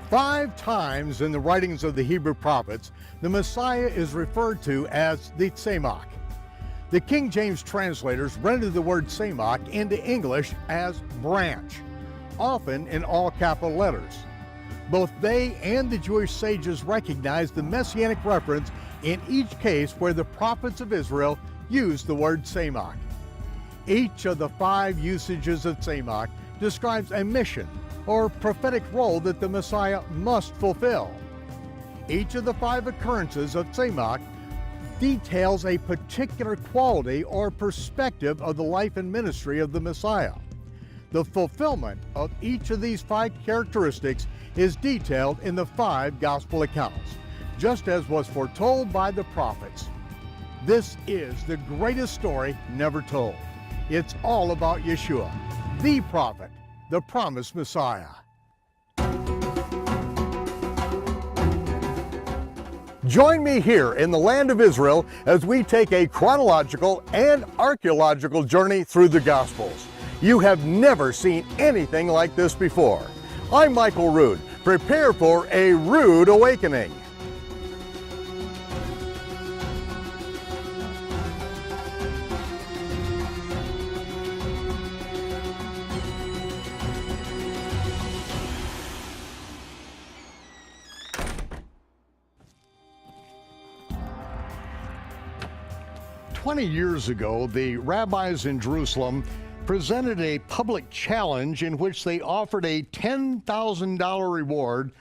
5 times in the writings of the Hebrew prophets, the Messiah is referred to as the Tzemach. The King James translators rendered the word Tzemach into English as branch, often in all capital letters. Both they and the Jewish sages recognized the Messianic reference in each case where the prophets of Israel used the word Tzemach. Each of the 5 usages of Tzemach describes a mission or prophetic role that the Messiah must fulfill. Each of the 5 occurrences of Tzemach details a particular quality or perspective of the life and ministry of the Messiah. The fulfillment of each of these 5 characteristics is detailed in the 5 gospel accounts, just as was foretold by the prophets. This is the greatest story never told. It's all about Yeshua, the prophet, the promised Messiah. Join me here in the land of Israel as we take a chronological and archaeological journey through the Gospels. You have never seen anything like this before. I'm Michael Rood. Prepare for a rude awakening. "20 years ago, the rabbis in Jerusalem presented a public challenge in which they offered a $10,000 reward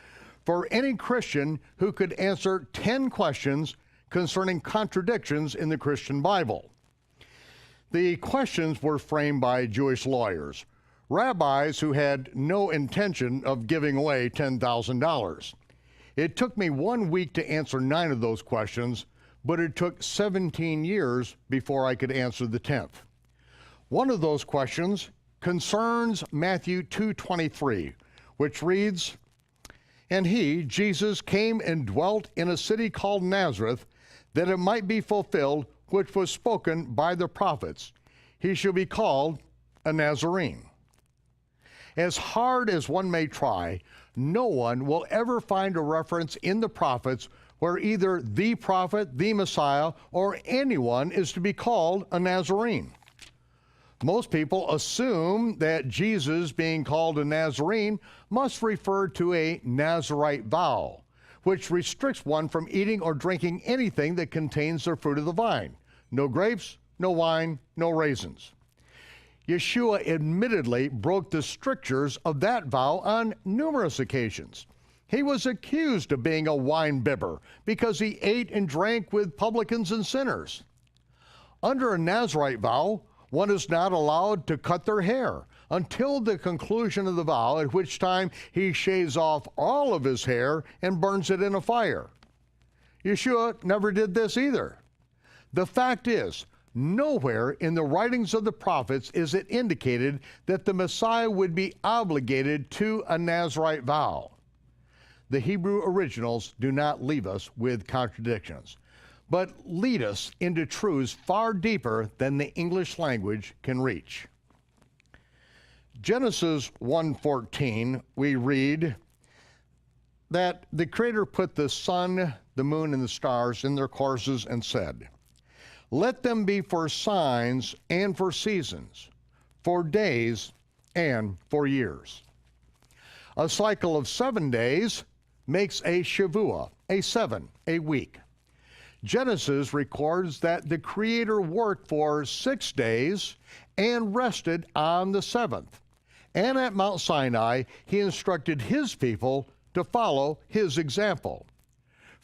for any Christian who could answer 10 questions concerning contradictions in the Christian Bible. The questions were framed by Jewish lawyers, rabbis who had no intention of giving away $10,000. It took me 1 week to answer 9 of those questions, but it took 17 years before I could answer the 10th. One of those questions concerns Matthew 2:23, which reads, "And he, Jesus, came and dwelt in a city called Nazareth, that it might be fulfilled which was spoken by the prophets. He shall be called a Nazarene." As hard as one may try, no one will ever find a reference in the prophets where either the prophet, the Messiah, or anyone is to be called a Nazarene. Most people assume that Jesus being called a Nazarene must refer to a Nazarite vow, which restricts one from eating or drinking anything that contains the fruit of the vine. No grapes, no wine, no raisins. Yeshua admittedly broke the strictures of that vow on numerous occasions. He was accused of being a wine bibber because he ate and drank with publicans and sinners. Under a Nazarite vow, one is not allowed to cut their hair until the conclusion of the vow, at which time he shaves off all of his hair and burns it in a fire. Yeshua never did this either. The fact is, nowhere in the writings of the prophets is it indicated that the Messiah would be obligated to a Nazarite vow. The Hebrew originals do not leave us with contradictions, but lead us into truths far deeper than the English language can reach. Genesis 1:14, we read that the Creator put the sun, the moon, and the stars in their courses and said, "Let them be for signs and for seasons, for days and for years." A cycle of 7 days makes a Shavua, a 7, a week. Genesis records that the Creator worked for 6 days and rested on the 7th. And at Mount Sinai, he instructed his people to follow his example.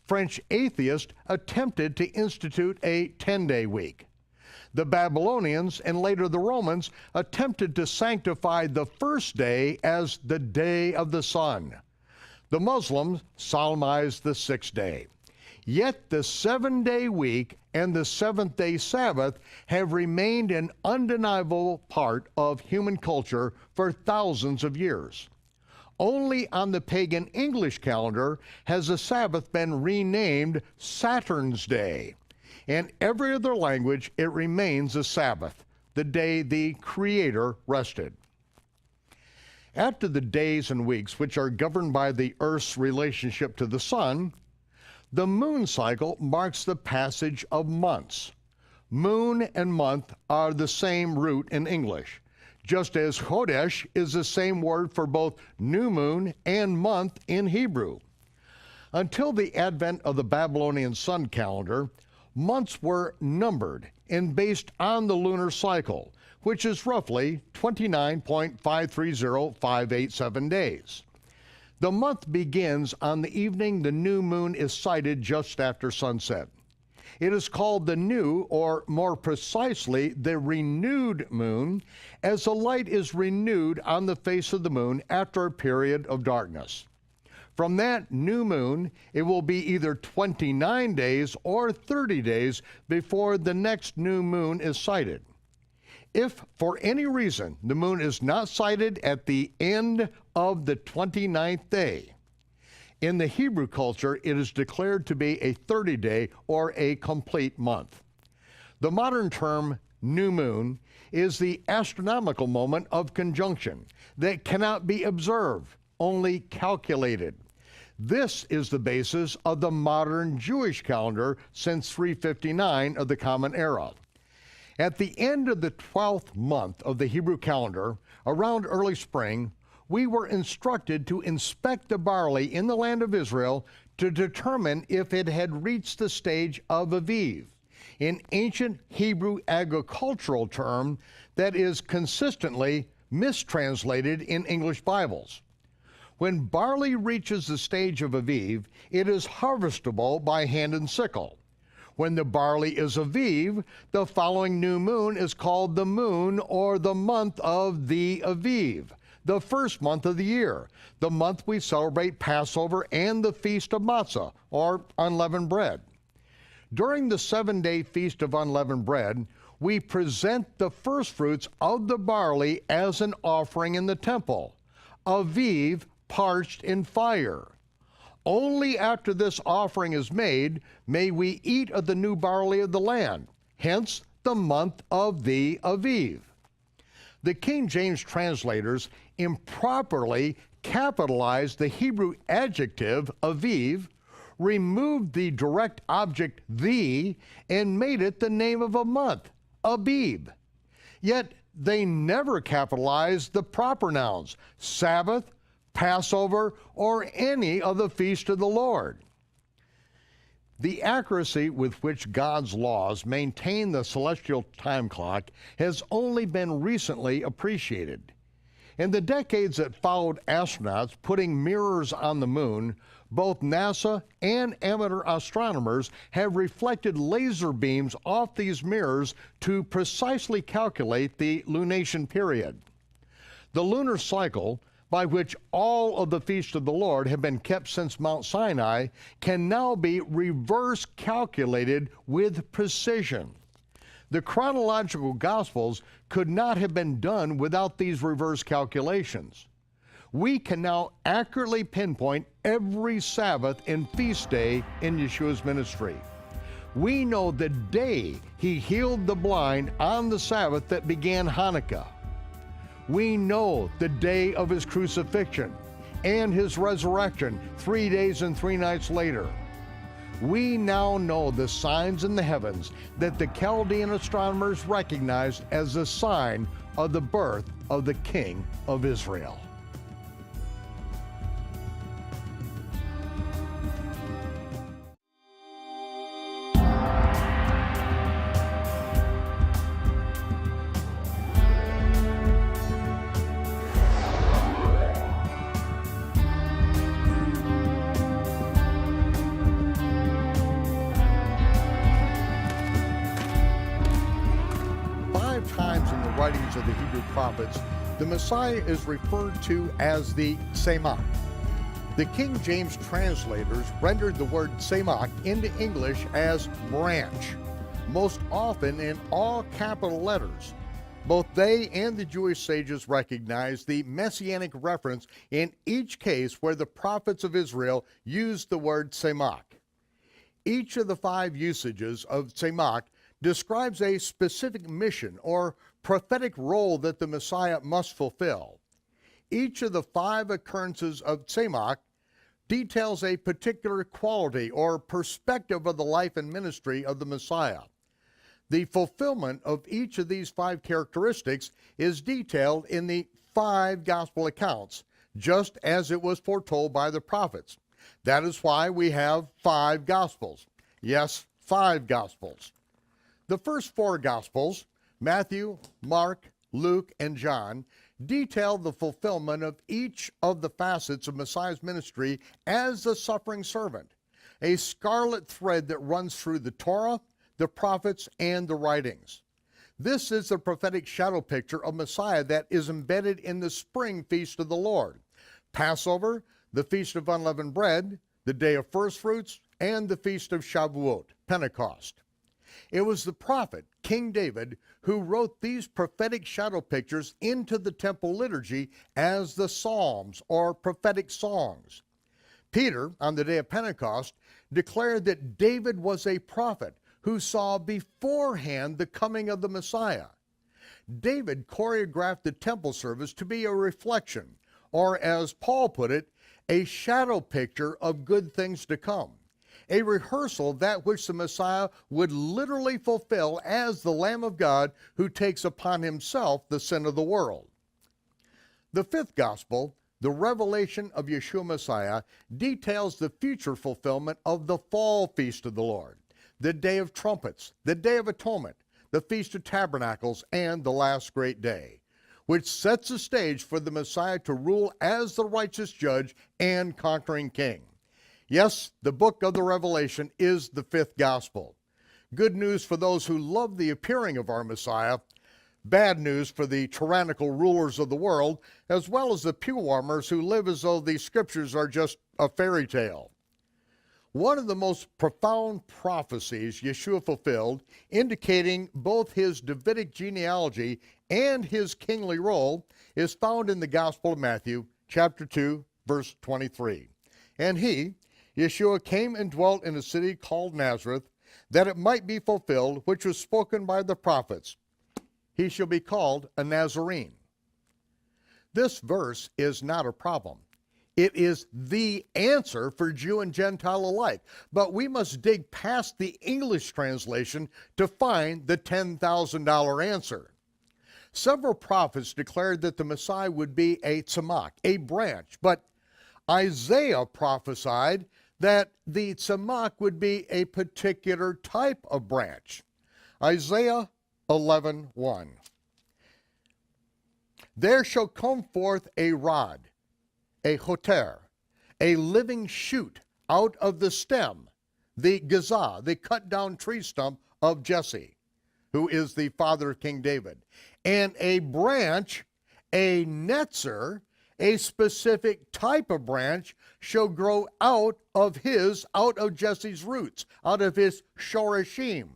French atheists attempted to institute a 10-day week. The Babylonians and later the Romans attempted to sanctify the first day as the day of the sun. The Muslims solemnized the 6th day. Yet the 7-day week and the 7th-day Sabbath have remained an undeniable part of human culture for thousands of years. Only on the pagan English calendar has the Sabbath been renamed Saturn's Day. In every other language, it remains a Sabbath, the day the Creator rested. After the days and weeks which are governed by the earth's relationship to the sun, the moon cycle marks the passage of months. Moon and month are the same root in English, just as Chodesh is the same word for both new moon and month in Hebrew. Until the advent of the Babylonian sun calendar, months were numbered and based on the lunar cycle, which is roughly 29.530587 days. The month begins on the evening the new moon is sighted just after sunset. It is called the new, or more precisely, the renewed moon, as the light is renewed on the face of the moon after a period of darkness. From that new moon, it will be either 29 days or 30 days before the next new moon is sighted. If for any reason the moon is not sighted at the end of the 29th day, in the Hebrew culture it is declared to be a 30-day or a complete month. The modern term new moon is the astronomical moment of conjunction that cannot be observed, only calculated. This is the basis of the modern Jewish calendar since 359 of the Common Era. At the end of the 12th month of the Hebrew calendar, around early spring, we were instructed to inspect the barley in the land of Israel to determine if it had reached the stage of Aviv, an ancient Hebrew agricultural term that is consistently mistranslated in English Bibles. When barley reaches the stage of Aviv, it is harvestable by hand and sickle. When the barley is Aviv, the following new moon is called the moon or the month of the Aviv, the first month of the year, the month we celebrate Passover and the Feast of Matzah, or unleavened bread. During the 7-day Feast of Unleavened Bread, we present the first fruits of the barley as an offering in the temple, Aviv parched in fire. Only after this offering is made may we eat of the new barley of the land, hence the month of the Aviv. The King James translators improperly capitalized the Hebrew adjective Aviv, removed the direct object the, and made it the name of a month, Abib. Yet they never capitalized the proper nouns, Sabbath, Passover, or any of the feast of the Lord. The accuracy with which God's laws maintain the celestial time clock has only been recently appreciated. In the decades that followed astronauts putting mirrors on the moon, both NASA and amateur astronomers have reflected laser beams off these mirrors to precisely calculate the lunation period. The lunar cycle, by which all of the feasts of the Lord have been kept since Mount Sinai, can now be reverse calculated with precision. The chronological gospels could not have been done without these reverse calculations. We can now accurately pinpoint every Sabbath and feast day in Yeshua's ministry. We know the day he healed the blind on the Sabbath that began Hanukkah. We know the day of his crucifixion and his resurrection 3 days and 3 nights later. We now know the signs in the heavens that the Chaldean astronomers recognized as the sign of the birth of the King of Israel. Writings of the Hebrew prophets, the Messiah is referred to as the Semach. The King James translators rendered the word Semach into English as branch, most often in all capital letters. Both they and the Jewish sages recognized the Messianic reference in each case where the prophets of Israel used the word Semach. Each of the 5 usages of Semach describes a specific mission or prophetic role that the Messiah must fulfill. Each of the 5 occurrences of Tzemach details a particular quality or perspective of the life and ministry of the Messiah. The fulfillment of each of these 5 characteristics is detailed in the 5 gospel accounts, just as it was foretold by the prophets. That is why we have 5 gospels. Yes, 5 gospels. The first 4 gospels, Matthew, Mark, Luke, and John, detail the fulfillment of each of the facets of Messiah's ministry as the suffering servant, a scarlet thread that runs through the Torah, the prophets, and the writings. This is the prophetic shadow picture of Messiah that is embedded in the spring feast of the Lord, Passover, the Feast of Unleavened Bread, the Day of First Fruits, and the Feast of Shavuot, Pentecost. It was the prophet, King David, who wrote these prophetic shadow pictures into the temple liturgy as the Psalms, or prophetic songs. Peter, on the day of Pentecost, declared that David was a prophet who saw beforehand the coming of the Messiah. David choreographed the temple service to be a reflection, or as Paul put it, a shadow picture of good things to come, a rehearsal of that which the Messiah would literally fulfill as the Lamb of God who takes upon himself the sin of the world. The 5th gospel, the revelation of Yeshua Messiah, details the future fulfillment of the fall feast of the Lord, the Day of Trumpets, the Day of Atonement, the Feast of Tabernacles, and the last great day, which sets the stage for the Messiah to rule as the righteous judge and conquering king. Yes, the book of the Revelation is the 5th gospel. Good news for those who love the appearing of our Messiah, bad news for the tyrannical rulers of the world, as well as the pew warmers who live as though these scriptures are just a fairy tale. One of the most profound prophecies Yeshua fulfilled, indicating both his Davidic genealogy and his kingly role, is found in the Gospel of Matthew, chapter 2, verse 23. And he, Yeshua, came and dwelt in a city called Nazareth, that it might be fulfilled, which was spoken by the prophets. He shall be called a Nazarene. This verse is not a problem. It is the answer for Jew and Gentile alike. But we must dig past the English translation to find the $10,000 answer. Several prophets declared that the Messiah would be a tzemach, a branch, but Isaiah prophesied that the tzemach would be a particular type of branch. Isaiah 11:1. There shall come forth a rod, a hoter, a living shoot out of the stem, the gazah, the cut down tree stump of Jesse, who is the father of King David, and a branch, a netzer, a specific type of branch, shall grow out of Jesse's roots, out of his shorashim.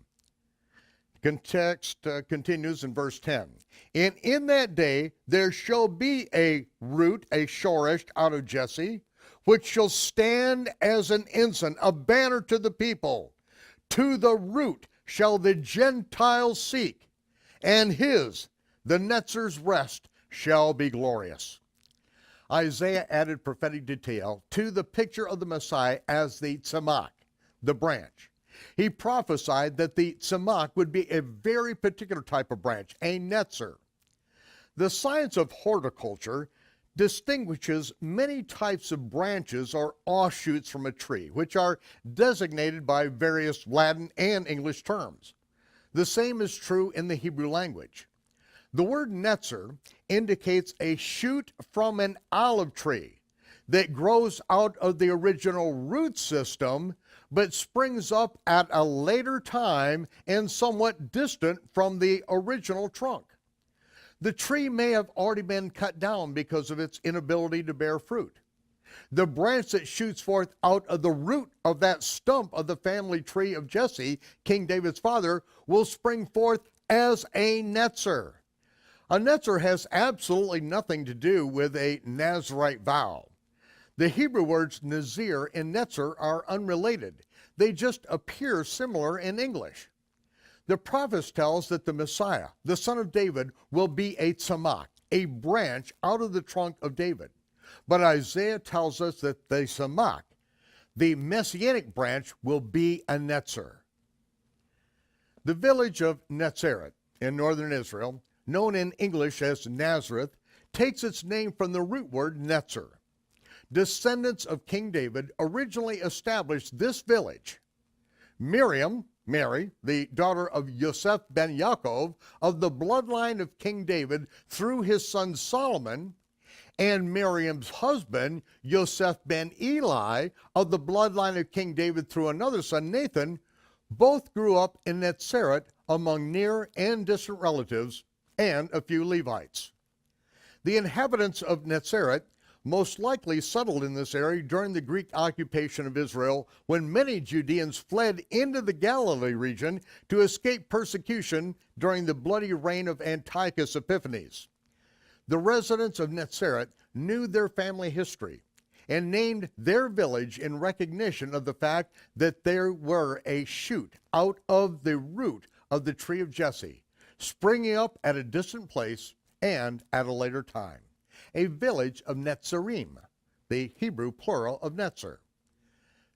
Context continues in verse 10. And in that day there shall be a root, a shoresh out of Jesse, which shall stand as an ensign, a banner to the people. To the root shall the Gentiles seek, and the Netzer's rest, shall be glorious. Isaiah added prophetic detail to the picture of the Messiah as the tzemach, the branch. He prophesied that the tzemach would be a very particular type of branch, a netzer. The science of horticulture distinguishes many types of branches or offshoots from a tree, which are designated by various Latin and English terms. The same is true in the Hebrew language. The word netzer indicates a shoot from an olive tree that grows out of the original root system, but springs up at a later time and somewhat distant from the original trunk. The tree may have already been cut down because of its inability to bear fruit. The branch that shoots forth out of the root of that stump of the family tree of Jesse, King David's father, will spring forth as a netzer. A netzer has absolutely nothing to do with a Nazirite vow. The Hebrew words nazir and netzer are unrelated. They just appear similar in English. The prophets tell us that the Messiah, the son of David, will be a tzemach, a branch out of the trunk of David. But Isaiah tells us that the Tzemach, the Messianic branch, will be a Netzer. The village of Netzer in northern Israel, known in English as Nazareth, takes its name from the root word Netzer. Descendants of King David originally established this village. Miriam, Mary, the daughter of Yosef ben Yaakov, of the bloodline of King David through his son Solomon, and Miriam's husband, Yosef ben Eli, of the bloodline of King David through another son, Nathan, both grew up in Netzer among near and distant relatives and a few Levites. The inhabitants of Netzer most likely settled in this area during the Greek occupation of Israel, when many Judeans fled into the Galilee region to escape persecution during the bloody reign of Antiochus Epiphanes. The residents of Netzer knew their family history and named their village in recognition of the fact that there were a shoot out of the root of the tree of Jesse, springing up at a distant place and at a later time. A village of Netzerim, the Hebrew plural of Netzer.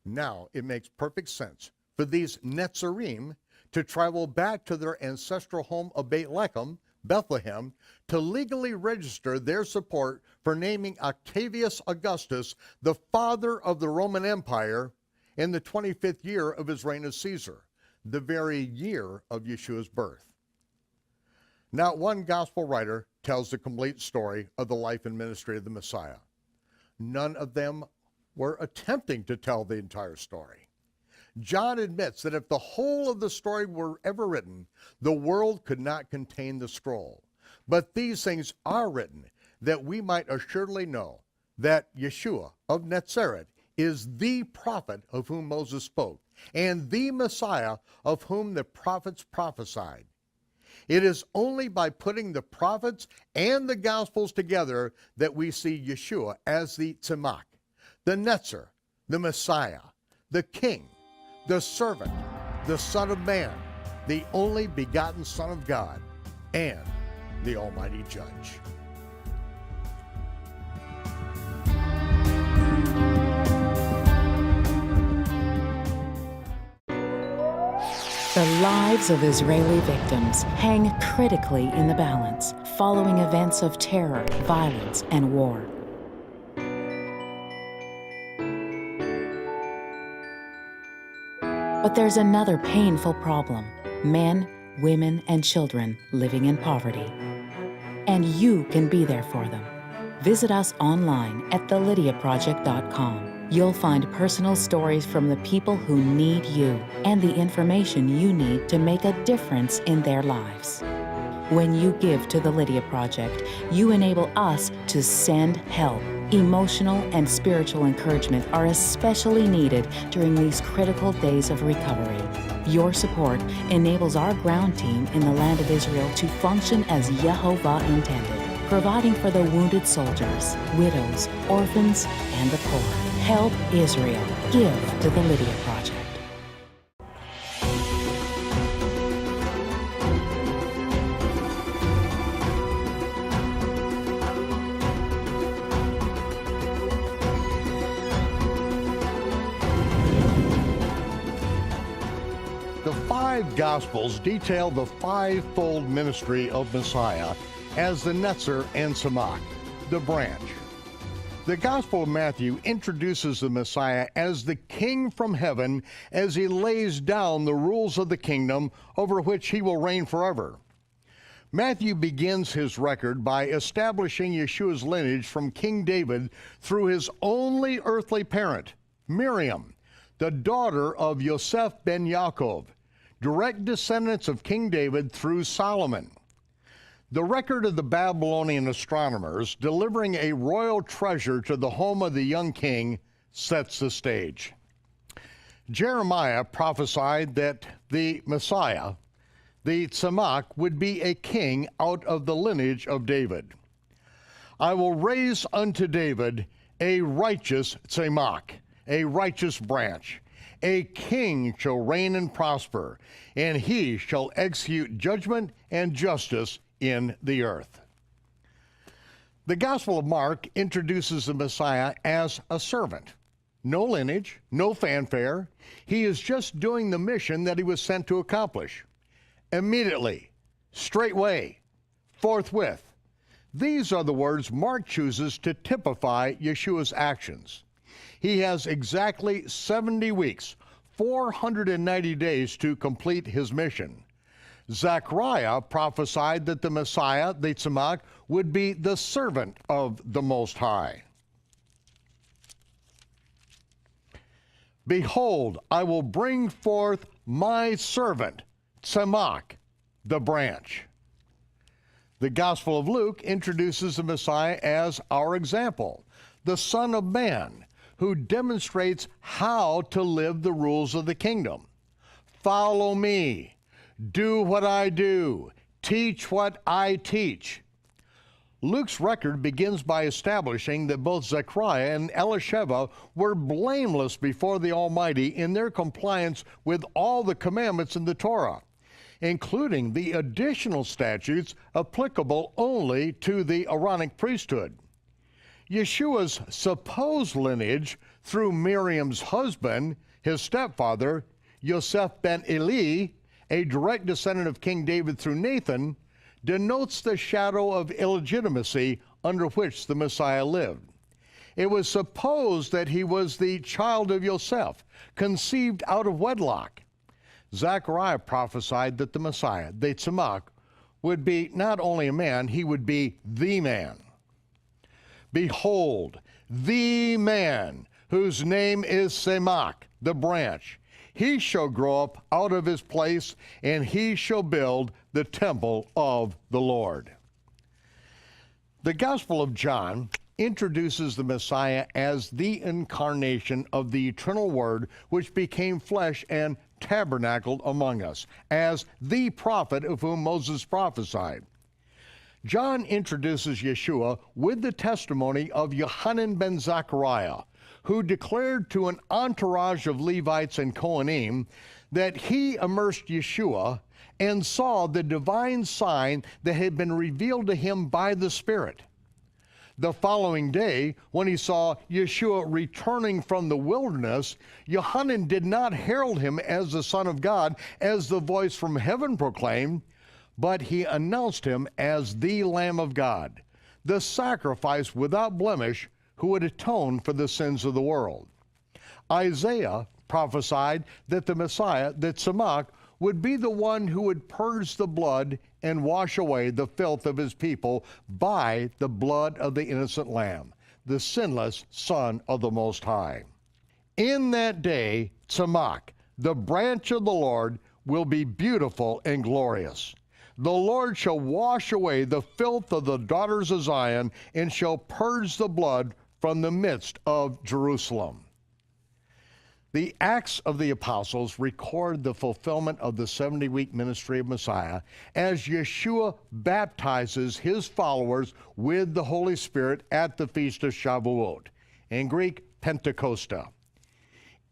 Now it makes perfect sense for these Netzerim to travel back to their ancestral home of Bethlehem, to legally register their support for naming Octavius Augustus the father of the Roman Empire in the 25th year of his reign as Caesar, the very year of Yeshua's birth. Not one gospel writer tells the complete story of the life and ministry of the Messiah. None of them were attempting to tell the entire story. John admits that if the whole of the story were ever written, the world could not contain the scroll. But these things are written that we might assuredly know that Yeshua of Netzer is the prophet of whom Moses spoke, and the Messiah of whom the prophets prophesied. It is only by putting the prophets and the gospels together that we see Yeshua as the Tzemach, the Netzer, the Messiah, the King, the servant, the Son of Man, the only begotten Son of God, and the Almighty Judge. The lives of Israeli victims hang critically in the balance following events of terror, violence, and war. But there's another painful problem: men, women, and children living in poverty. And you can be there for them. Visit us online at thelydiaproject.com. You'll find personal stories from the people who need you and the information you need to make a difference in their lives. When you give to the Lydia Project, you enable us to send help. Emotional and spiritual encouragement are especially needed during these critical days of recovery. Your support enables our ground team in the land of Israel to function as Yehovah intended, providing for the wounded soldiers, widows, orphans, and the poor. Help Israel. Give to the Lydia Project. The five Gospels detail the fivefold ministry of Messiah as the Netzer and Tzemach, the branch. The Gospel of Matthew introduces the Messiah as the King from heaven as he lays down the rules of the kingdom over which he will reign forever. Matthew begins his record by establishing Yeshua's lineage from King David through his only earthly parent, Miriam, the daughter of Yosef ben Yaakov, direct descendants of King David through Solomon. The record of the Babylonian astronomers delivering a royal treasure to the home of the young king sets the stage. Jeremiah prophesied that the Messiah, the Tzemach, would be a king out of the lineage of David. I will raise unto David a righteous Tzemach, a righteous branch. A king shall reign and prosper, and he shall execute judgment and justice in the earth. The Gospel of Mark introduces the Messiah as a servant. No lineage, no fanfare. He is just doing the mission that he was sent to accomplish. Immediately, straightway, forthwith. These are the words Mark chooses to typify Yeshua's actions. He has exactly 70 weeks, 490 days to complete his mission. Zechariah prophesied that the Messiah, the Tzemach, would be the servant of the Most High. Behold, I will bring forth my servant, Tzemach, the branch. The Gospel of Luke introduces the Messiah as our example, the Son of Man, who demonstrates how to live the rules of the kingdom. Follow me, do what I do, teach what I teach. Luke's record begins by establishing that both Zechariah and Elisheva were blameless before the Almighty in their compliance with all the commandments in the Torah, including the additional statutes applicable only to the Aaronic priesthood. Yeshua's supposed lineage through Miriam's husband, his stepfather, Yosef ben Eli, a direct descendant of King David through Nathan, denotes the shadow of illegitimacy under which the Messiah lived. It was supposed that he was the child of Yosef, conceived out of wedlock. Zechariah prophesied that the Messiah, the Tzemach, would be not only a man, he would be the man. Behold, the man whose name is Tzemach, the branch. He shall grow up out of his place, and he shall build the temple of the Lord. The Gospel of John introduces the Messiah as the incarnation of the eternal Word, which became flesh and tabernacled among us, as the prophet of whom Moses prophesied. John introduces Yeshua with the testimony of Yohanan ben Zechariah, who declared to an entourage of Levites and Kohanim that he immersed Yeshua and saw the divine sign that had been revealed to him by the Spirit. The following day, when he saw Yeshua returning from the wilderness, Yohanan did not herald him as the Son of God, as the voice from heaven proclaimed, but he announced him as the Lamb of God, the sacrifice without blemish, who would atone for the sins of the world. Isaiah prophesied that the Messiah, the Tzemach, would be the one who would purge the blood and wash away the filth of his people by the blood of the innocent lamb, the sinless Son of the Most High. In that day, Tzemach, the branch of the Lord, will be beautiful and glorious. The Lord shall wash away the filth of the daughters of Zion and shall purge the blood from the midst of Jerusalem. The Acts of the Apostles record the fulfillment of the 70-week ministry of Messiah as Yeshua baptizes his followers with the Holy Spirit at the Feast of Shavuot, in Greek, Pentecosta.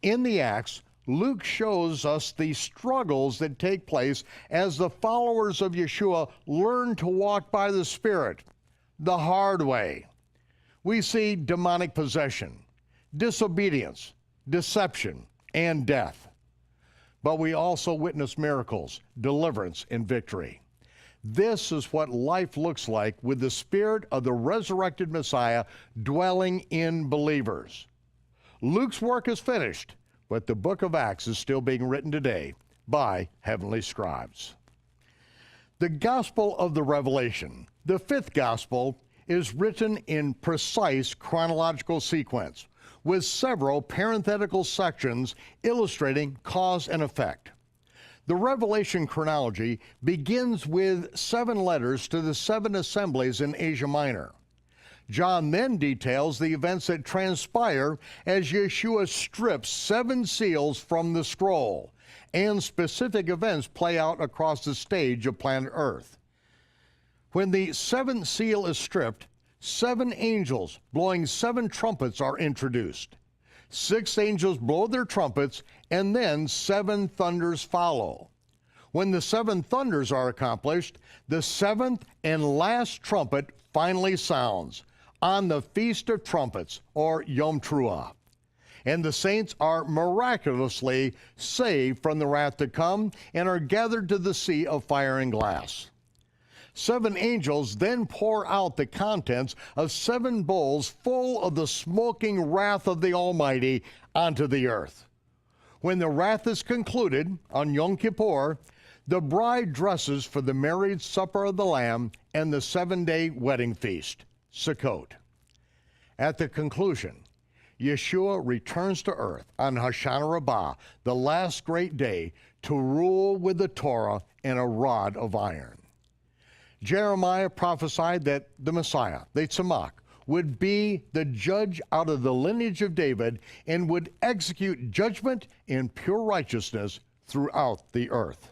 In the Acts, Luke shows us the struggles that take place as the followers of Yeshua learn to walk by the Spirit, the hard way. We see demonic possession, disobedience, deception, and death. But we also witness miracles, deliverance, and victory. This is what life looks like with the Spirit of the resurrected Messiah dwelling in believers. Luke's work is finished, but the book of Acts is still being written today by heavenly scribes. The Gospel of the Revelation, the fifth gospel, is written in precise chronological sequence, with several parenthetical sections illustrating cause and effect. The Revelation chronology begins with 7 letters to the 7 assemblies in Asia Minor. John then details the events that transpire as Yeshua strips 7 seals from the scroll, and specific events play out across the stage of planet Earth. When the 7th seal is stripped, 7 angels blowing 7 trumpets are introduced. 6 angels blow their trumpets, and then 7 thunders follow. When the 7 thunders are accomplished, the 7th and last trumpet finally sounds on the Feast of Trumpets, or Yom Teruah. And the saints are miraculously saved from the wrath to come and are gathered to the sea of fire and glass. 7 angels then pour out the contents of 7 bowls full of the smoking wrath of the Almighty onto the earth. When the wrath is concluded on Yom Kippur, the bride dresses for the marriage supper of the Lamb and the 7-day wedding feast, Sukkot. At the conclusion, Yeshua returns to earth on Hoshana Rabbah, the last great day, to rule with the Torah and a rod of iron. Jeremiah prophesied that the Messiah, the Tzemach, would be the judge out of the lineage of David and would execute judgment in pure righteousness throughout the earth.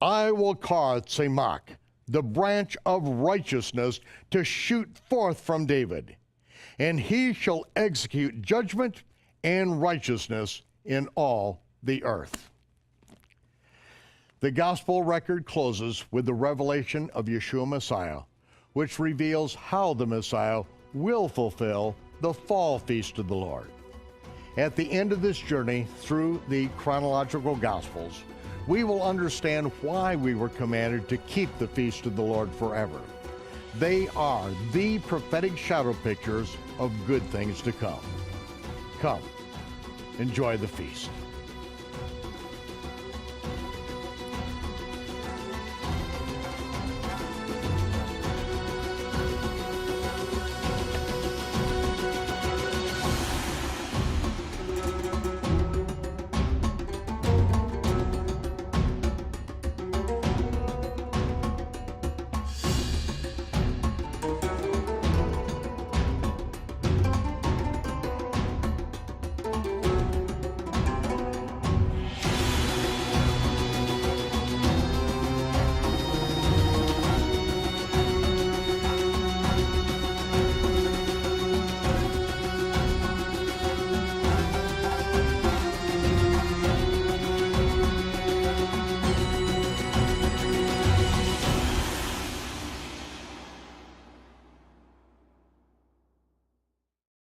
I will cause Tzemach, the branch of righteousness, to shoot forth from David, and he shall execute judgment and righteousness in all the earth. The gospel record closes with the revelation of Yeshua Messiah, which reveals how the Messiah will fulfill the fall feast of the Lord. At the end of this journey through the chronological gospels, we will understand why we were commanded to keep the feast of the Lord forever. They are the prophetic shadow pictures of good things to come. Come, enjoy the feast.